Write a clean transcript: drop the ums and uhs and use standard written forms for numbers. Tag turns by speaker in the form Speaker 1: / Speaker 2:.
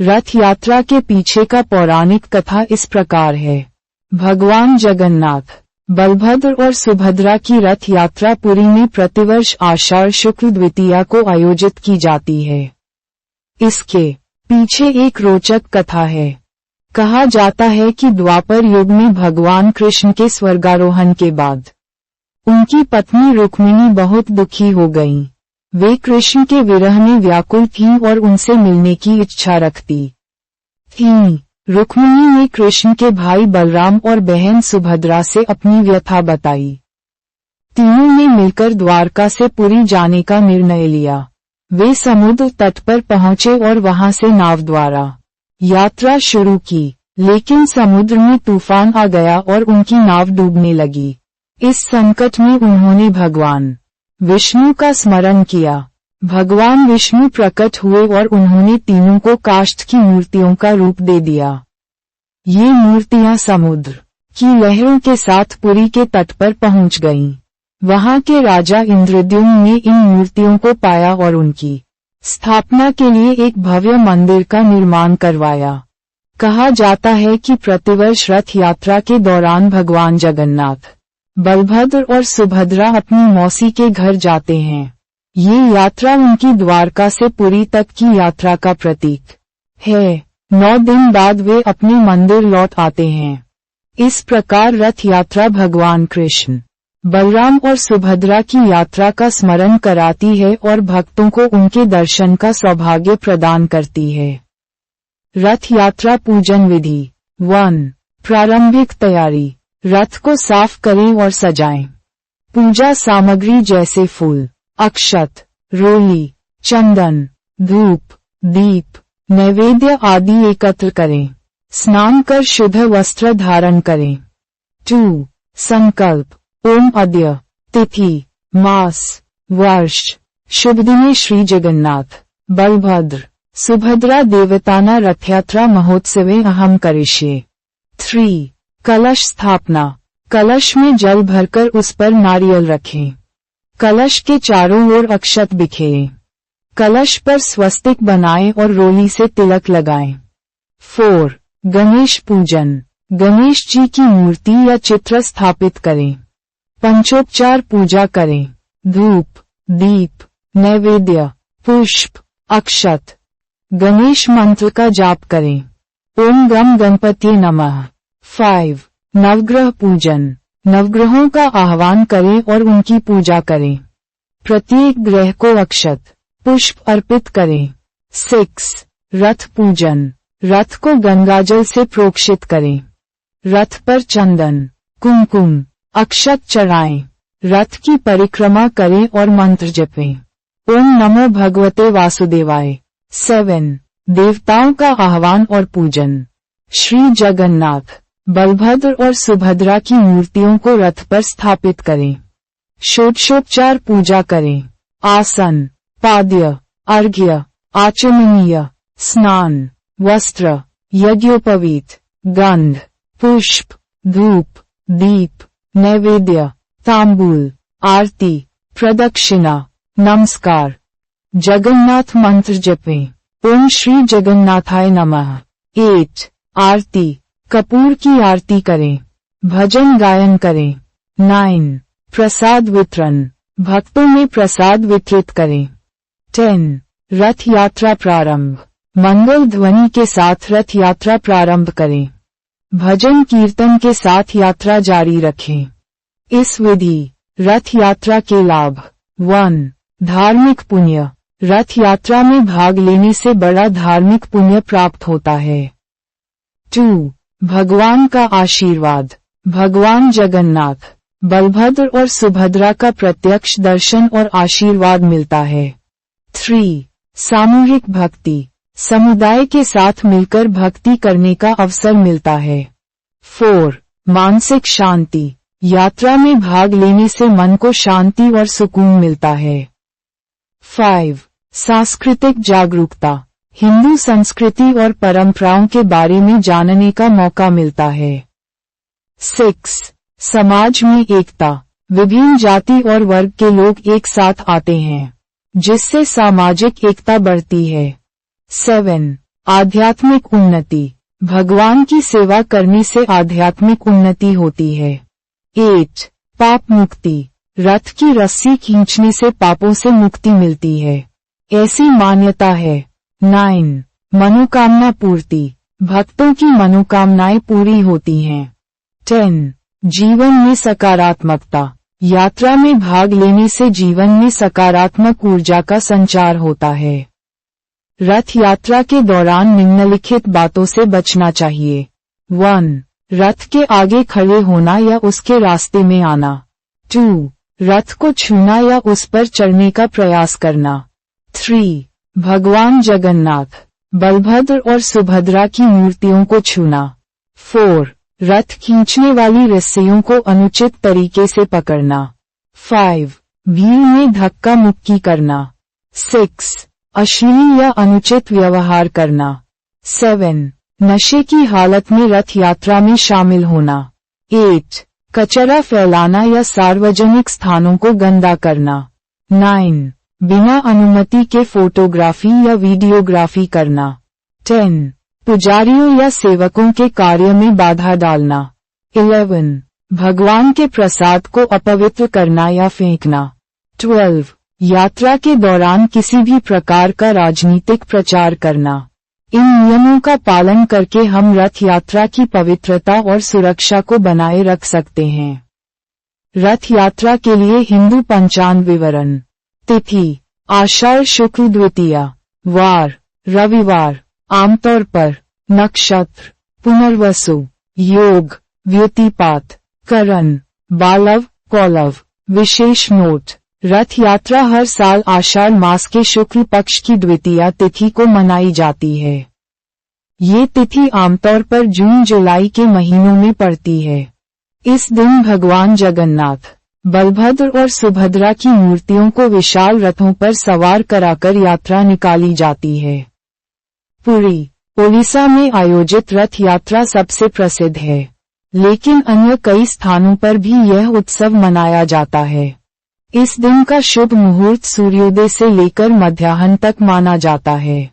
Speaker 1: रथ यात्रा के पीछे का पौराणिक कथा इस प्रकार है। भगवान जगन्नाथ, बलभद्र और सुभद्रा की रथ यात्रा पुरी में प्रतिवर्ष आषाढ़ शुक्ल द्वितीया को आयोजित की जाती है। इसके पीछे एक रोचक कथा है। कहा जाता है कि द्वापर युग में भगवान कृष्ण के स्वर्गारोहण के बाद उनकी पत्नी रुक्मिणी बहुत दुखी हो गईं। वे कृष्ण के विरह में व्याकुल थीं और उनसे मिलने की इच्छा रखती थीं। रुक्मिणी ने कृष्ण के भाई बलराम और बहन सुभद्रा से अपनी व्यथा बताई। तीनों ने मिलकर द्वारका से पुरी जाने का निर्णय लिया। वे समुद्र तट पर पहुंचे और वहां से नाव द्वारा यात्रा शुरू की, लेकिन समुद्र में तूफान आ गया और उनकी नाव डूबने लगी। इस संकट में उन्होंने भगवान विष्णु का स्मरण किया। भगवान विष्णु प्रकट हुए और उन्होंने तीनों को काष्ठ की मूर्तियों का रूप दे दिया। ये मूर्तियां समुद्र की लहरों के साथ पुरी के तट पर पहुंच गईं। वहां के राजा इंद्रद्युम्न ने इन मूर्तियों को पाया और उनकी स्थापना के लिए एक भव्य मंदिर का निर्माण करवाया। कहा जाता है कि प्रतिवर्ष रथ यात्रा के दौरान भगवान जगन्नाथ, बलभद्र और सुभद्रा अपनी मौसी के घर जाते हैं। ये यात्रा उनकी द्वारका से पुरी तक की यात्रा का प्रतीक है। 9 दिन बाद वे अपने मंदिर लौट आते हैं। इस प्रकार रथ यात्रा भगवान कृष्ण, बलराम और सुभद्रा की यात्रा का स्मरण कराती है और भक्तों को उनके दर्शन का सौभाग्य प्रदान करती है। रथ यात्रा पूजन विधि 1. प्रारंभिक तैयारी। रथ को साफ करें और सजाएं। पूजा सामग्री जैसे फूल, अक्षत, रोली, चंदन, धूप, दीप, नैवेद्य आदि एकत्र करें। स्नान कर शुद्ध वस्त्र धारण करें। 2. संकल्प। ओम अद्य, तिथि, मास, वर्ष, शुभ दिने श्री जगन्नाथ, बलभद्र, सुभद्रा देवताना रथयात्रा महोत्सवे अहम करिष्ये। 3. कलश स्थापना। कलश में जल भरकर उस पर नारियल रखें। कलश के चारों ओर अक्षत बिखेरें। कलश पर स्वस्तिक बनाएं और रोली से तिलक लगाएं। 4. गणेश पूजन। गणेश जी की मूर्ति या चित्र स्थापित करें। पंचोपचार पूजा करें। धूप, दीप, नैवेद्य, पुष्प, अक्षत, गणेश मंत्र का जाप करें। ओम गम गणपति नमः। 5. नवग्रह पूजन। नवग्रहों का आह्वान करें और उनकी पूजा करें। प्रत्येक ग्रह को अक्षत, पुष्प अर्पित करें। 6. रथ पूजन। रथ को गंगाजल से प्रोक्षित करें। रथ पर चंदन, कुमकुम, अक्षत चढ़ाएं। रथ की परिक्रमा करें और मंत्र जपें। ओम नमो भगवते वासुदेवाय। 7. देवताओं का आह्वान और पूजन। श्री जगन्नाथ, बलभद्र और सुभद्रा की मूर्तियों को रथ पर स्थापित करें। षोडशोपचार पूजा करें। आसन, पाद्य, अर्घ्य, आचमनीय, स्नान, वस्त्र, यज्ञोपवीत, गंध, पुष्प, धूप, दीप, नैवेद्य, तांबूल, आरती, प्रदक्षिणा, नमस्कार, जगन्नाथ मंत्र जपें। ओम श्री जगन्नाथाय नमः। 8. आरती। कपूर की आरती करें। भजन गायन करें। 9. प्रसाद वितरण। भक्तों में प्रसाद वितरित करें। 10. रथ यात्रा प्रारंभ। मंगल ध्वनि के साथ रथ यात्रा प्रारंभ करें। भजन कीर्तन के साथ यात्रा जारी रखें। इस विधि रथ यात्रा के लाभ। 1. धार्मिक पुण्य। रथ यात्रा में भाग लेने से बड़ा धार्मिक पुण्य प्राप्त होता है। 2. भगवान का आशीर्वाद। भगवान जगन्नाथ, बलभद्र और सुभद्रा का प्रत्यक्ष दर्शन और आशीर्वाद मिलता है। 3. सामूहिक भक्ति। समुदाय के साथ मिलकर भक्ति करने का अवसर मिलता है। 4. मानसिक शांति। यात्रा में भाग लेने से मन को शांति और सुकून मिलता है। 5. सांस्कृतिक जागरूकता। हिंदू संस्कृति और परंपराओं के बारे में जानने का मौका मिलता है। 6. समाज में एकता। विभिन्न जाति और वर्ग के लोग एक साथ आते हैं, जिससे सामाजिक एकता बढ़ती है। 7. आध्यात्मिक उन्नति। भगवान की सेवा करने से आध्यात्मिक उन्नति होती है। 8. पाप मुक्ति। रथ की रस्सी खींचने से पापों से मुक्ति मिलती है, ऐसी मान्यता है। 9. मनोकामना पूर्ति। भक्तों की मनोकामनाएं पूरी होती हैं। 10. जीवन में सकारात्मकता। यात्रा में भाग लेने से जीवन में सकारात्मक ऊर्जा का संचार होता है। रथ यात्रा के दौरान निम्नलिखित बातों से बचना चाहिए। 1. रथ के आगे खड़े होना या उसके रास्ते में आना। 2. रथ को छूना या उस पर चढ़ने का प्रयास करना। 3. भगवान जगन्नाथ, बलभद्र और सुभद्रा की मूर्तियों को छूना। 4. रथ खींचने वाली रस्सियों को अनुचित तरीके से पकड़ना। 5. भीड़ में धक्का मुक्की करना। 6. अश्लील या अनुचित व्यवहार करना। 7. नशे की हालत में रथ यात्रा में शामिल होना। 8. कचरा फैलाना या सार्वजनिक स्थानों को गंदा करना। 9. बिना अनुमति के फोटोग्राफी या वीडियोग्राफी करना। 10. पुजारियों या सेवकों के कार्य में बाधा डालना। 11. भगवान के प्रसाद को अपवित्र करना या फेंकना। 12. यात्रा के दौरान किसी भी प्रकार का राजनीतिक प्रचार करना। इन नियमों का पालन करके हम रथ यात्रा की पवित्रता और सुरक्षा को बनाए रख सकते हैं। रथ यात्रा के लिए हिंदू पंचांग विवरण। तिथि: आषाढ़ शुक्ल द्वितीया। वार: रविवार। आमतौर पर। नक्षत्र: पुनर्वसु। योग: व्युतिपात। करण: बालव, कौलव। विशेष नोट: रथ यात्रा हर साल आषाढ़ मास के शुक्ल पक्ष की द्वितीया तिथि को मनाई जाती है। ये तिथि आमतौर पर जून-जुलाई के महीनों में पड़ती है। इस दिन भगवान जगन्नाथ, बलभद्र और सुभद्रा की मूर्तियों को विशाल रथों पर सवार कराकर यात्रा निकाली जाती है। पुरी, ओडिशा में आयोजित रथ यात्रा सबसे प्रसिद्ध है, लेकिन अन्य कई स्थानों पर भी यह उत्सव मनाया जाता है। इस दिन का शुभ मुहूर्त सूर्योदय से लेकर मध्याह्न तक माना जाता है।